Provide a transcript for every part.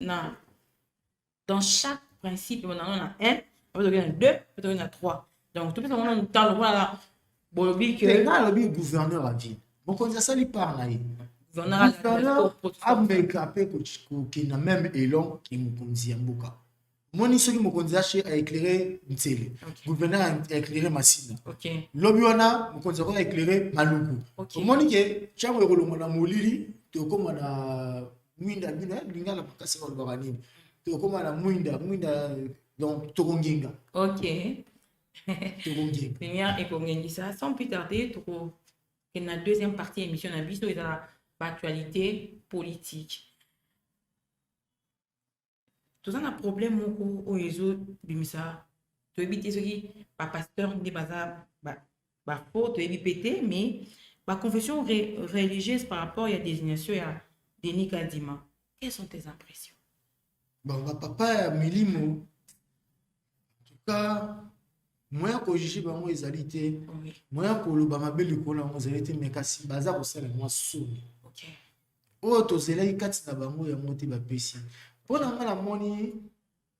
Non. Dans chaque principe, on en a un, on en a deux, on en a trois. Donc, tout le monde, on a voilà. Bon, le que le gouverneur a dit. Bon, quand ça lui parle, gouverneur a mécapé que na même élon et Mokonzi Mboka. Moni soki Mokonzi a éclairé Ntsele. Gouverneur a éclairé Massina. Lobi wana Mokonzi a éclairé Maluku. Moni ke chango yolo na molili to koma na mwinda bina lingala makasi wa baranini. To koma na mwinda donc tokonginga. OK. Lumière et comme ça, sans plus tarder, il y a une deuxième partie émission de biso et dans l'actualité politique. Tout ça, un problème au réseau bimisa. Tu évites ce qui pas pasteur n'est pas faux, tu évites péter, mais la confession religieuse par rapport à la désignation à Denis Kadima. Quelles sont tes impressions? Bon, papa Milimo, en tout cas, moyen ko juger bango ezali te, moyen ko loba mabe likolo yango ezali te, mais kasi baza kosala mwa soni. Oyo tozelaki kati na bango yango te bapesi. Mpo na nga namoni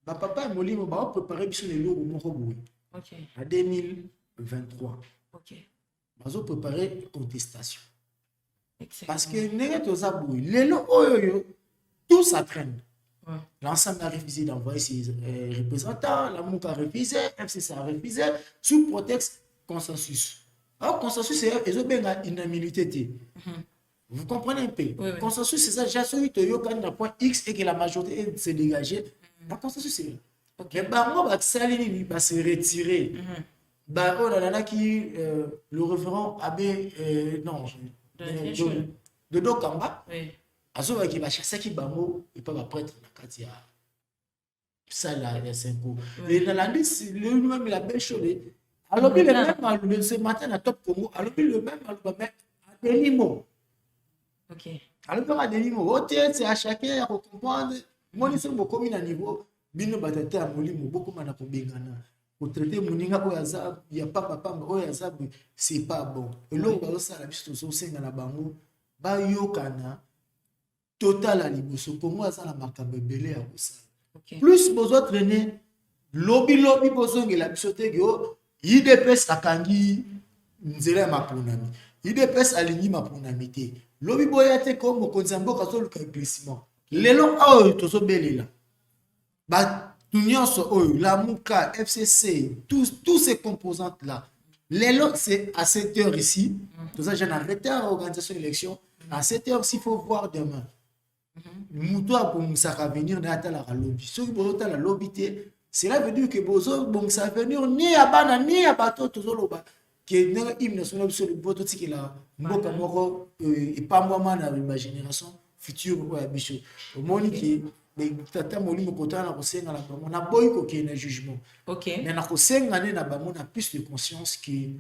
bapapa ya molimo baoprépare biso lelo moko boye na 2023 bazoprépare contestation parce que ndenge toza boye lelo oyo tout ça traîne. L'ensemble a refusé d'envoyer ses représentants, la MOUC a refusé, FCC a refusé, sous prétexte consensus. Alors, consensus, c'est une humilité. Vous comprenez un peu? Consensus, c'est ça, j'ai celui qui est à point X et que la majorité s'est dégagée. La consensus, c'est là. Mais moi, il va se retirer. Oh là là, qui le référent Abbé, non, de Dokamba. Azoba qui va chasser qui bamo et pas prêtre na katia ça là il y a 5 ans et dans la liste le même la belle chose alors le même ce matin à Top Congo alors le même à Delimo alors à Delimo c'est à chacun à comprendre moi ils sont beaucoup mis à niveau bino batata à molimo beaucoup mana ko bengana pour traiter moninga o yaza il y a pas papa o yaza c'est pas bon et là on va ça la biso so senga na bango ba yokana total à liboso pour moi ça la makambe belé à ça plus besoin traîner lobby besoin de la bisote go IDPS akangi nzela mapunami IDPS alingi mapunami te lobby boyate comme konzambo kaso le glissement lelo oh tozo belela ba tunyoso oh la muka FCC tous ces composantes là lelo c'est à 7h ici tout ça j'ai arrêté à organisation d'élection à 7h s'il faut voir demain. Moutoua pour ça venir dans la lobby. Ceux qui vont dans la lobby, cela veut dire que bozo bon ça venir ni à bana ni à bateau tout loba. Que dans l'hymne national sur le bateau qui là, mboka moko et pas moi na ma génération future ou abicho. Au monde qui tata moli mokota na kosenga la bango na boy ko qui na jugement. Mais na kosenga na bango na plus de conscience que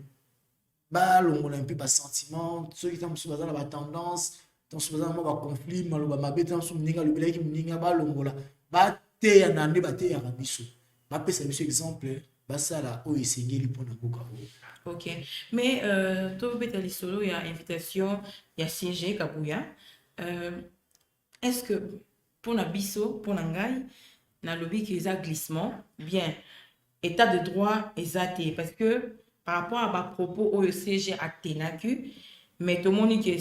ba longo na un peu pas sentiment, ceux qui sont sur la tendance donc c'est vraiment un conflit maloba mabeta so mninga lobela ki mninga ba longola ba te ya nande ba te ya rabiso ba pesa biso exemple ba sala o esengeli pona boka. OK mais to beta lisolo ya invitation ya siège Kabuya est-ce que pour na biso pour ngai na lobby qui les a glissement bien état de droit exacté parce que par rapport à ma propos au siège a tenaku mais tout le monde qui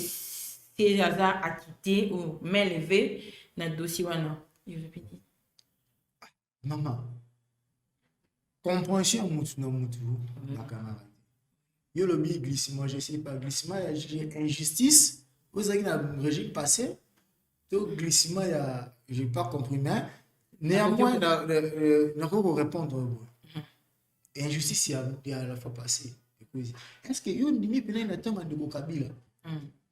si Jaza a quitté ou main levée dans le dossier wana. Maman, compréhension mutu na mutu na camarade. Yo lobby glissement, je sais pas glissement, il y a injustice. Vous avez un régime passé, tout glissement il y a j'ai pas compris mais néanmoins n'a pas répondre. Injustice il y a la fois passée. Est-ce que yo ndimi pena na temps de Kabila?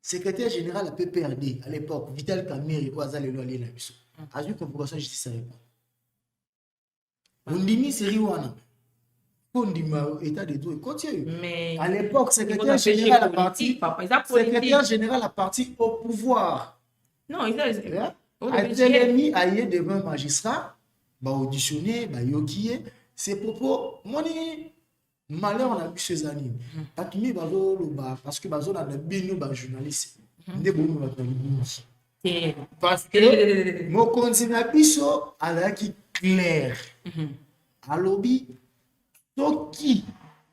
Secrétaire général à PPRD à l'époque, Vital Kamere, au hasard, le loi la biso. A eu convocation justice à l'époque. On dit c'est Riwana. On dit état de droit. Continue. Mais à l'époque, secrétaire général à parti, secrétaire général à parti au pouvoir. Non, il a été mis à y devant un magistrat, bah auditionné, bah yokié. Ces propos, moi malheur on a vu ces années parce que bazo a des bino ba journaliste ndé bomo ba Parce que mokonzi na biso alaki clair. Alobi toki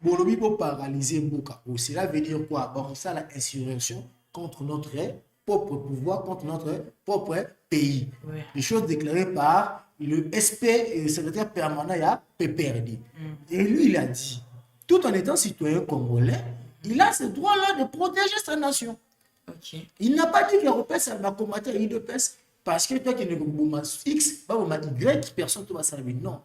bolobi pour paralyser mboka. Cela veut dire quoi? Bon, ça la insurrection contre notre propre pouvoir, contre notre propre pays. Ouais. Les choses déclarées par le SP, le secrétaire permanent à PPRD. Et lui, il a dit, tout en étant citoyen congolais, il a ce droit-là de protéger sa nation. Okay. Il n'a pas dit que l'Europe va combattre l'UDPS parce que toi qui ne peux X, pas Y, personne ne va servir. Non.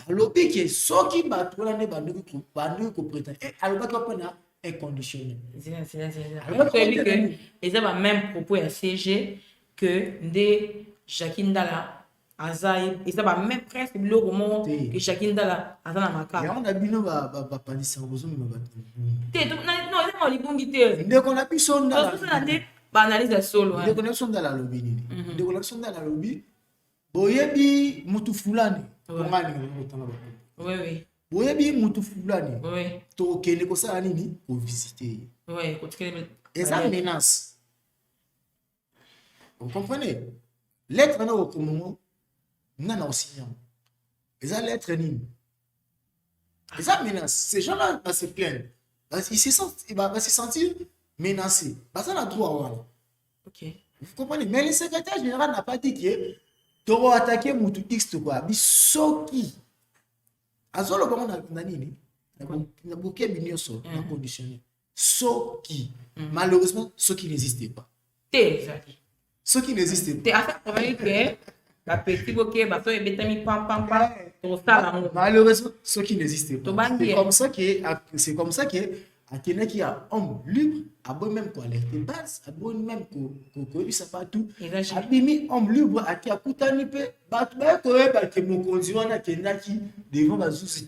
Alors, que ceux qui battent pour l'année, ils prétendent. Et alors, qu'on a inconditionnel. Alors, ils ont le même propos à CG que des Jacqueline Dalla. Ils ont même presque le roman que Jacqueline Dalla a dans la macabre. Et on a bien pas dit ça, on a non, c'est qu'on a pu sonner. Analyse de solo. Dès qu'on a sonné dans la lobby. Dès qu'on a sonné dans la lobby. Boyebi mutu fulani. Oui. Boyebi mutu fulani. Oui. To kene ko sala nini ko visiter. Oui, et ça menace. Vous comprenez? L'être na au moment nana aussi. Et ça l'être nini. Et ça menace. Ces gens-là vont se plaindre. Il va se sentir menacé. Parce qu'on a droit. Ok. Vous comprenez? Mais le secrétaire général n'a pas dit que tu vas attaquer Moutou X de quoi? Bisoki. Azolo ba on a nini? Na bouquet mignon so, na conditionné. Soki. Malheureusement, ce qui n'existait pas. Ce qui n'existait pas. À ça, que la petite bouquet, bah, toi, betami pam pam pam. Malheureusement, ce qui n'existait pas. C'est comme ça que à quelqu'un qui a homme libre, à bon même quoi, les bases, à bon même qu'on ça pas tout. À bimi homme libre, à qui a coûté un peu, bah tu vas que mon conduit on a qui devant la société